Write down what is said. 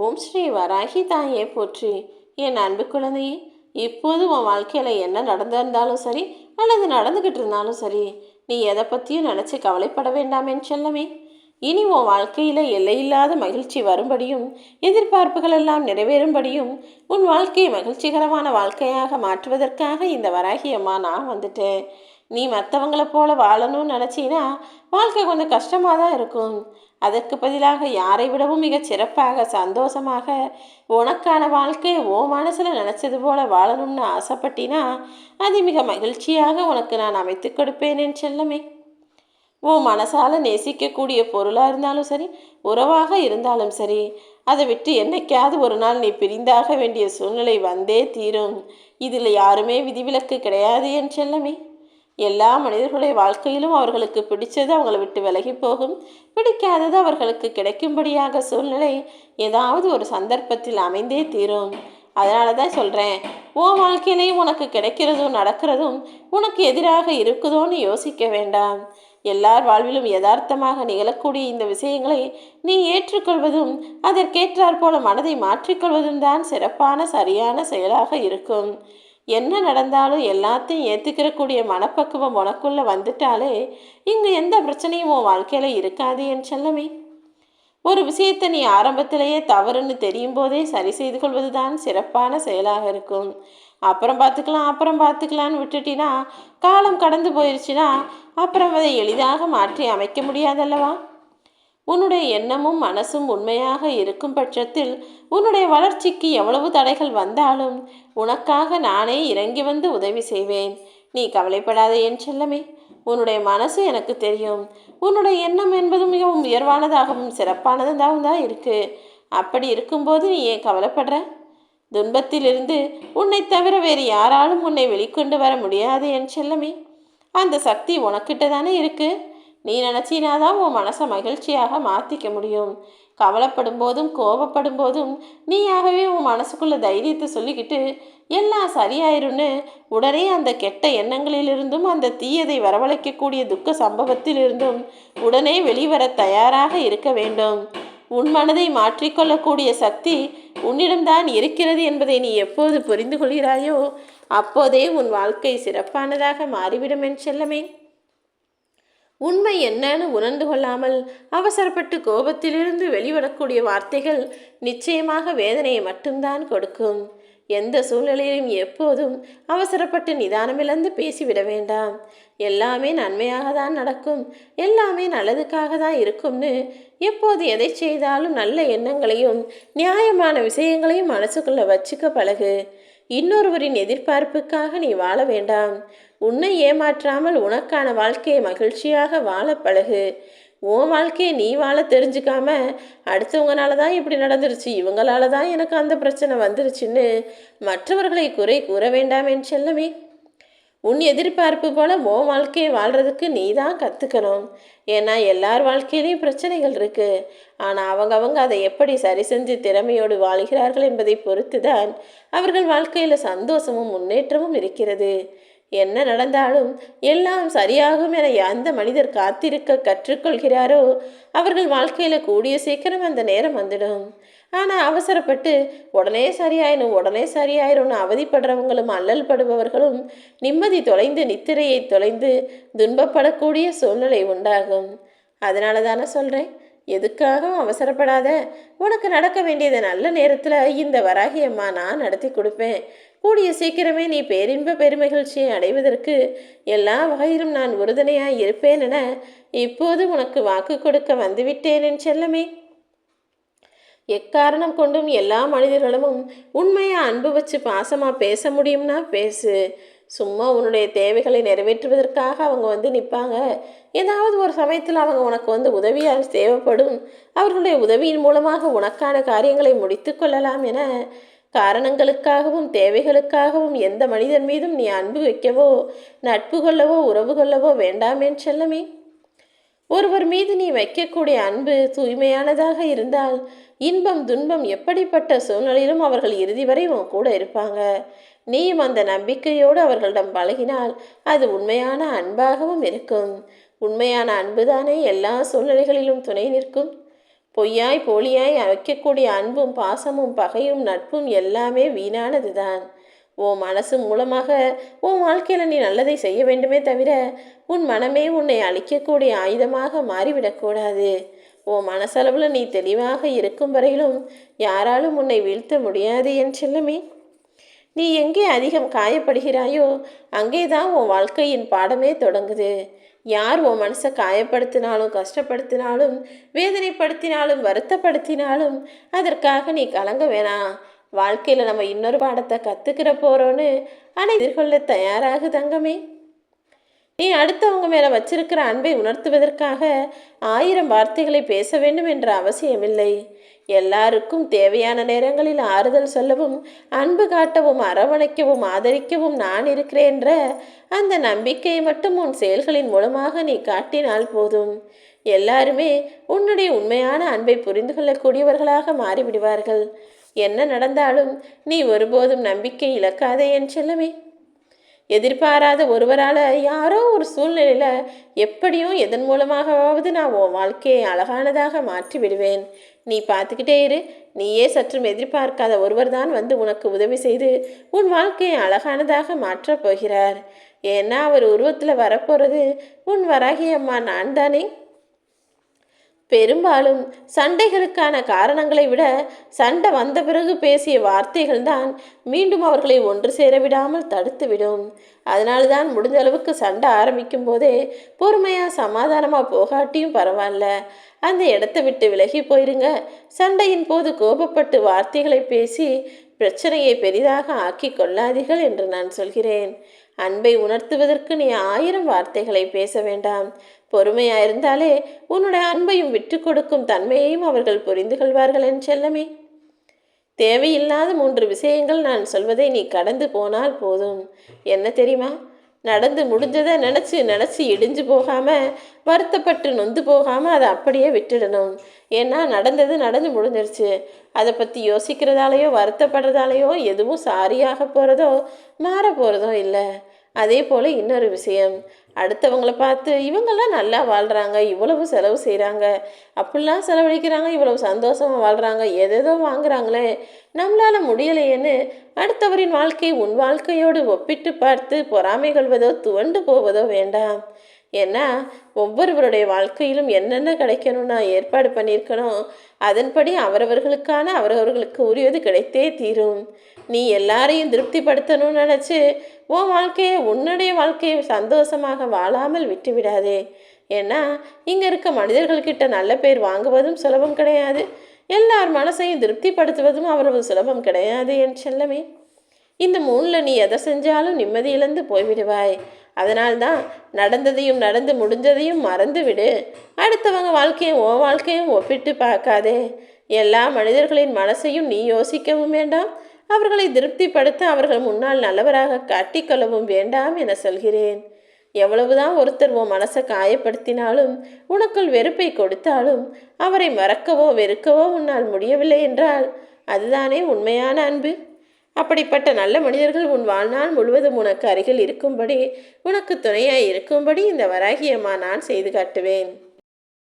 ஓம் ஸ்ரீ வராகி தாயே போற்றி. என் அன்பு குழந்தையே, இப்போது உன் வாழ்க்கையில் என்ன நடந்திருந்தாலும் சரி அல்லது நடந்துக்கிட்டு இருந்தாலும் சரி, நீ எதை பற்றியும் நினச்சி கவலைப்பட வேண்டாமேன்னு செல்லமே. இனி உன் வாழ்க்கையில் எல்லையில்லாத மகிழ்ச்சி வரும்படியும் எதிர்பார்ப்புகள் எல்லாம் நிறைவேறும்படியும் உன் வாழ்க்கையை மகிழ்ச்சிகரமான வாழ்க்கையாக மாற்றுவதற்காக இந்த வராகி அம்மா நான் வந்துட்டேன். நீ மற்றவங்களை போல வாழணும்னு நினச்சின்னா வாழ்க்கை கொஞ்சம் கஷ்டமாக தான் இருக்கும். அதற்கு பதிலாக யாரை விடவும் மிக சிறப்பாக சந்தோஷமாக உனக்கான வாழ்க்கை ஓ மனசில் நினச்சது போல வாழணும்னு ஆசைப்பட்டினா அது மிக மகிழ்ச்சியாக உனக்கு நான் அமைத்து கொடுப்பேனேன் செல்லமே. உன் மனசால் நேசிக்கக்கூடிய பொருளாக இருந்தாலும் சரி, உறவாக இருந்தாலும் சரி, அதை விட்டு என்னைக்காவது ஒரு நாள் நீ பிரிந்தாக வேண்டிய சூழ்நிலை வந்தே தீரும். இதில் யாருமே விதிவிலக்கு கிடையாது என் செல்லமே. எல்லா மனிதர்களுடைய வாழ்க்கையிலும் அவர்களுக்கு பிடிச்சது அவங்களை விட்டு விலகி போகும், பிடிக்காதது அவர்களுக்கு கிடைக்கும்படியாக சூழ்நிலை ஏதாவது ஒரு சந்தர்ப்பத்தில் அமைந்தே தீரும். அதனால தான் சொல்கிறேன், உன் வாழ்க்கையிலையும் உனக்கு கிடைக்கிறதும் நடக்கிறதும் உனக்கு எதிராக இருக்குதோன்னு யோசிக்க வேண்டாம். எல்லார் வாழ்விலும் யதார்த்தமாக நிகழக்கூடிய இந்த விஷயங்களை நீ ஏற்றுக்கொள்வதும் அதற்கேற்றாற் போல மனதை மாற்றிக்கொள்வதும் தான் சிறப்பான சரியான செயலாக இருக்கும். என்ன நடந்தாலும் எல்லாத்தையும் ஏற்றுக்கிறக்கூடிய மனப்பக்குவம் உனக்குள்ள வந்துட்டாலே இங்கு எந்த பிரச்சனையும் உன் வாழ்க்கையில இருக்காது என் செல்லமே. ஒரு விஷயத்தை நீ ஆரம்பத்திலேயே தவறுன்னு தெரியும் போதே சரி செய்து கொள்வது தான் சிறப்பான செயலாக இருக்கும். அப்புறம் பார்த்துக்கலான்னு விட்டுட்டினா காலம் கடந்து போயிடுச்சுன்னா அப்புறம் அதை எளிதாக மாற்றி அமைக்க முடியாதல்லவா. உன்னுடைய எண்ணமும் மனசும் உண்மையாக இருக்கும் பட்சத்தில் உன்னுடைய வளர்ச்சிக்கு எவ்வளவு தடைகள் வந்தாலும் உனக்காக நானே இறங்கி வந்து உதவி செய்வேன். நீ கவலைப்படாத என் செல்லமே. உன்னுடைய மனசு எனக்கு தெரியும். உன்னுடைய எண்ணம் என்பது மிகவும் உயர்வானதாகவும் சிறப்பானதாகவும் தான் இருக்கு. அப்படி இருக்கும்போது நீ ஏன் கவலைப்படுற? துன்பத்திலிருந்து உன்னை தவிர வேறு யாராலும் உன்னை வெளிக்கொண்டு வர முடியாது என் செல்லமே. அந்த சக்தி உனக்கிட்ட தானே இருக்கு. நீ நினச்சினாதான் உன் மனசை மகிழ்ச்சியாக மாற்றிக்க முடியும். கவலைப்படும் போதும் கோபப்படும் போதும் நீயாகவே உன் மனசுக்குள்ள தைரியத்தை சொல்லிக்கிட்டு எல்லாம் சரியாயிரும்னு உடனே அந்த கெட்ட எண்ணங்களிலிருந்தும் அந்த தீயதை வரவழைக்கக்கூடிய துக்க சம்பவத்திலிருந்தும் உடனே வெளிவர தயாராக இருக்க வேண்டும். உன் மனதை மாற்றிக்கொள்ளக்கூடிய சக்தி உன்னிடம்தான் இருக்கிறது என்பதை நீ எப்போது புரிந்து கொள்கிறாயோ அப்போதே உன் வாழ்க்கை சிறப்பானதாக மாறிவிடும் என் செல்லமே. உண்மை என்னன்னு உணர்ந்து கொள்ளாமல் அவசரப்பட்டு கோபத்திலிருந்து வெளிவரக்கூடிய வார்த்தைகள் நிச்சயமாக வேதனையை மட்டும்தான் கொடுக்கும். எந்த சூழ்நிலையிலும் எப்போதும் அவசரப்பட்டு நிதானமிழந்து பேசிவிட வேண்டாம். எல்லாமே நன்மையாக தான் நடக்கும், எல்லாமே நல்லதுக்காக தான் இருக்கும்னு எப்போது எதை செய்தாலும் நல்ல எண்ணங்களையும் நியாயமான விஷயங்களையும் மனசுக்குள்ள வச்சுக்க பழகு. இன்னொருவரின் எதிர்பார்ப்புக்காக நீ வாழ வேண்டாம். உன்னை ஏமாற்றாமல் உனக்கான வாழ்க்கையை மகிழ்ச்சியாக வாழ பழகு. உன் வாழ்க்கையை நீ வாழ தெரிஞ்சுக்காம அடுத்தவங்களால தான் இப்படி நடந்துருச்சு, இவங்களால தான் எனக்கு அந்த பிரச்சனை வந்துருச்சுன்னு மற்றவர்களை குறை கூற வேண்டாம் என் செல்லமே. உன் எதிர்பார்ப்பு போல உன் வாழ்க்கையை வாழ்கிறதுக்கு நீ தான் கற்றுக்கணும். ஏன்னா எல்லார் வாழ்க்கையிலையும் பிரச்சனைகள் இருக்குது. ஆனால் அவங்க அதை எப்படி சரி செஞ்சு திறமையோடு வாழ்கிறார்கள் என்பதை பொறுத்து தான் அவர்கள் வாழ்க்கையில் சந்தோஷமும் முன்னேற்றமும் இருக்கிறது. என்ன நடந்தாலும் எல்லாம் சரியாகும் என எந்த மனிதர் காத்திருக்க கற்றுக்கொள்கிறாரோ அவர்கள் வாழ்க்கையில் கூடிய சீக்கிரம் அந்த நேரம் வந்துடும். ஆனால் அவசரப்பட்டு உடனே சரியாயிரும்னு அவதிப்படுறவங்களும் அல்லல் படுபவர்களும் நிம்மதி தொலைந்து நித்திரையை தொலைந்து துன்பப்படக்கூடிய சூழ்நிலை உண்டாகும். அதனால தானே சொல்கிறேன், எதுக்காகவும் அவசரப்படாத. உனக்கு நடக்க வேண்டியது நல்ல நேரத்தில் இந்த வராகி அம்மா நான் நடத்தி கொடுப்பேன். கூடிய சீக்கிரமே நீ பேரின்ப பெருமகிழ்ச்சியை அடைவதற்கு எல்லா வகையிலும் நான் உறுதுணையாய் இருப்பேன் என இப்போது உனக்கு வாக்கு கொடுக்க வந்துவிட்டேன் என் செல்லமே. எக்காரணம் கொண்டும் எல்லா மனிதர்களும் உண்மையாக அன்பு வச்சு பாசமாக பேச முடியும்னா பேசு. சும்மா உன்னுடைய தேவைகளை நிறைவேற்றுவதற்காக அவங்க நிற்பாங்க. ஏதாவது ஒரு சமயத்தில் அவங்க உனக்கு உதவியாக தேவைப்படும். அவர்களுடைய உதவியின் மூலமாக உனக்கான காரியங்களை முடித்து கொள்ளலாம் என காரணங்களுக்காகவும் தேவைகளுக்காகவும் எந்த மனிதன் மீதும் நீ அன்பு வைக்கவோ நட்பு கொள்ளவோ உறவு கொள்ளவோ வேண்டாம் என் செல்லமே. ஒருவர் மீது நீ வைக்கக்கூடிய அன்பு தூய்மையானதாக இருந்தால் இன்பம் துன்பம் எப்படிப்பட்ட சூழ்நிலையிலும் அவர்கள் இறுதி வரை உன் கூட இருப்பாங்க. நீயும் அந்த நம்பிக்கையோடு அவர்களிடம் பழகினால் அது உண்மையான அன்பாகவும் இருக்கும். உண்மையான அன்புதானே எல்லா சூழ்நிலைகளிலும் துணை நிற்கும். பொய்யாய் போலியாய் வைக்கக்கூடிய அன்பும் பாசமும் பகையும் நட்பும் எல்லாமே வீணானது தான். உன் மனசு மூலமாக உன் வாழ்க்கையில் நீ நல்லதை செய்ய வேண்டுமே தவிர உன் மனமே உன்னை அழிக்கக்கூடிய ஆயுதமாக மாறிவிடக்கூடாது. உன் மனசளவில் நீ தெளிவாக இருக்கும் வரையிலும் யாராலும் உன்னை வீழ்த்த முடியாது என் செல்லமே. நீ எங்கே அதிகம் காயப்படுகிறாயோ அங்கே தான் உன் வாழ்க்கையின் பாடமே தொடங்குது. யார் உன் மனசை காயப்படுத்தினாலும் கஷ்டப்படுத்தினாலும் வேதனைப்படுத்தினாலும் வருத்தப்படுத்தினாலும் அதற்காக நீ கலங்க வேணாம். வாழ்க்கையில் நம்ம இன்னொரு பாடத்தை கற்றுக்கிற போகிறோன்னு ஆனால் எதிர்கொள்ள தயாராகு தங்கமே. நீ அடுத்தவங்க மேலே வச்சிருக்கிற அன்பை உணர்த்துவதற்காக 1000 வார்த்தைகளை பேச வேண்டும் என்ற அவசியமில்லை. எல்லாருக்கும் தேவையான நேரங்களில் ஆறுதல் சொல்லவும் அன்பு காட்டவும் அரவணைக்கவும் ஆதரிக்கவும் நான் இருக்கிறேன் என்ற அந்த நம்பிக்கையை மட்டும் உன் செயல்களின் மூலமாக நீ காட்டினால் போதும். எல்லாருமே உன்னுடைய உண்மையான அன்பை புரிந்து கொள்ளக்கூடியவர்களாக மாறிவிடுவார்கள். என்ன நடந்தாலும் நீ ஒருபோதும் நம்பிக்கை இழக்காதே என் செல்லமே. எதிர்பாராத ஒருவரால் யாரோ ஒரு சூழ்நிலையில் எப்படியும் எதன் மூலமாகவாவது நான் உன் வாழ்க்கையை அழகானதாக மாற்றி விடுவேன். நீ பார்த்துக்கிட்டே இரு. நீயே சற்றும் எதிர்பார்க்காத ஒருவர் தான் வந்து உனக்கு உதவி செய்து உன் வாழ்க்கையை அழகானதாக மாற்றப் போகிறார். ஏன்னா அவர் உருவத்தில் வரப்போகிறது உன் வராகி அம்மா நான் தானே. பெரும்பாலும் சண்டைகளுக்கான காரணங்களை விட சண்டை வந்த பிறகு பேசிய வார்த்தைகள் தான் மீண்டும் அவர்களை ஒன்று சேர விடாமல் தடுத்துவிடும். அதனால்தான் முடிஞ்ச அளவுக்கு சண்டை ஆரம்பிக்கும் போதே பொறுமையாக சமாதானமாக போகாட்டியும் பரவாயில்ல, அந்த இடத்த விட்டு விலகி போயிருங்க. சண்டையின் போது கோபப்பட்டு வார்த்தைகளை பேசி பிரச்சனையை பெரிதாக ஆக்கி கொள்ளாதீர்கள் என்று நான் சொல்கிறேன். அன்பை உணர்த்துவதற்கு நீ 1000 வார்த்தைகளை பேச வேண்டாம். பொறுமையாயிருந்தாலே உன்னுடைய அன்பையும் விட்டு கொடுக்கும் தன்மையையும் அவர்கள் புரிந்து கொள்வார்கள் என் செல்லமே. தேவையில்லாத 3 விஷயங்கள் நான் சொல்வதை நீ கடந்து போனால் போதும். என்ன தெரியுமா? நடந்து முடிஞ்சதை நினச்சி இடிஞ்சு போகாமல் வருத்தப்பட்டு நொந்து போகாமல் அதை அப்படியே விட்டுடணும். ஏன்னா நடந்து முடிஞ்சிருச்சு. அதை பற்றி யோசிக்கிறதாலேயோ வருத்தப்படுறதாலேயோ எதுவும் சாரியாக போகிறதோ மாற போகிறதோ இல்லை. அதே போல் இன்னொரு விஷயம், அடுத்தவங்களை பார்த்து இவங்கெல்லாம் நல்லா வாழ்கிறாங்க, இவ்வளவு செலவு செய்கிறாங்க, அப்படிலாம் செலவழிக்கிறாங்க, இவ்வளவு சந்தோஷமாக வாழ்கிறாங்க, எதேதோ வாங்குறாங்களே, நம்மளால் முடியலையேன்னு அடுத்தவரின் வாழ்க்கை உன் வாழ்க்கையோடு ஒப்பிட்டு பார்த்து பொறாமை கொள்வதோ துவண்டு போவதோ வேண்டாம். ஏன்னா ஒவ்வொருவருடைய வாழ்க்கையிலும் என்னென்ன கிடைக்கணும்னா ஏற்பாடு பண்ணியிருக்கணும். அதன்படி அவரவர்களுக்கு உரியது கிடைத்தே தீரும். நீ எல்லாரையும் திருப்திப்படுத்தணும்னு நினச்சி உன்னுடைய வாழ்க்கையை சந்தோஷமாக வாழாமல் விட்டு விடாதே. ஏன்னா இங்கே இருக்க மனிதர்கள்கிட்ட நல்ல பேர் வாங்குவதும் சுலபம் கிடையாது. எல்லார் மனசையும் திருப்திப்படுத்துவதும் அவ்வளவு சுலபம் கிடையாது என் செல்லமே. இந்த 3ல் நீ எதை செஞ்சாலும் நிம்மதி இழந்து போய்விடுவாய். அதனால்தான் நடந்ததையும் நடந்து முடிஞ்சதையும் மறந்து விடு. அடுத்தவங்க வாழ்க்கையும் உன் வாழ்க்கையும் ஒப்பிட்டு பார்க்காதே. எல்லா மனிதர்களின் மனசையும் நீ யோசிக்கவும் வேண்டாம், அவர்களை திருப்திப்படுத்த அவர்கள் முன்னால் நல்லவராக காட்டிக்கொள்ளவும் வேண்டாம் என சொல்கிறேன். எவ்வளவுதான் ஒருத்தர் உன் மனசை காயப்படுத்தினாலும் உனக்குள் வெறுப்பை கொடுத்தாலும் அவரை மறக்கவோ வெறுக்கவோ உன்னால் முடியவில்லை என்றால் அதுதானே உண்மையான அன்பு. அப்படிப்பட்ட நல்ல மனிதர்கள் உன் வாழ்நாள் முழுவதும் உனக்கு அருகில் இருக்கும்படி உனக்கு துணையாய் இருக்கும்படி இந்த வராகி அம்மா நான் செய்து காட்டுவேன்.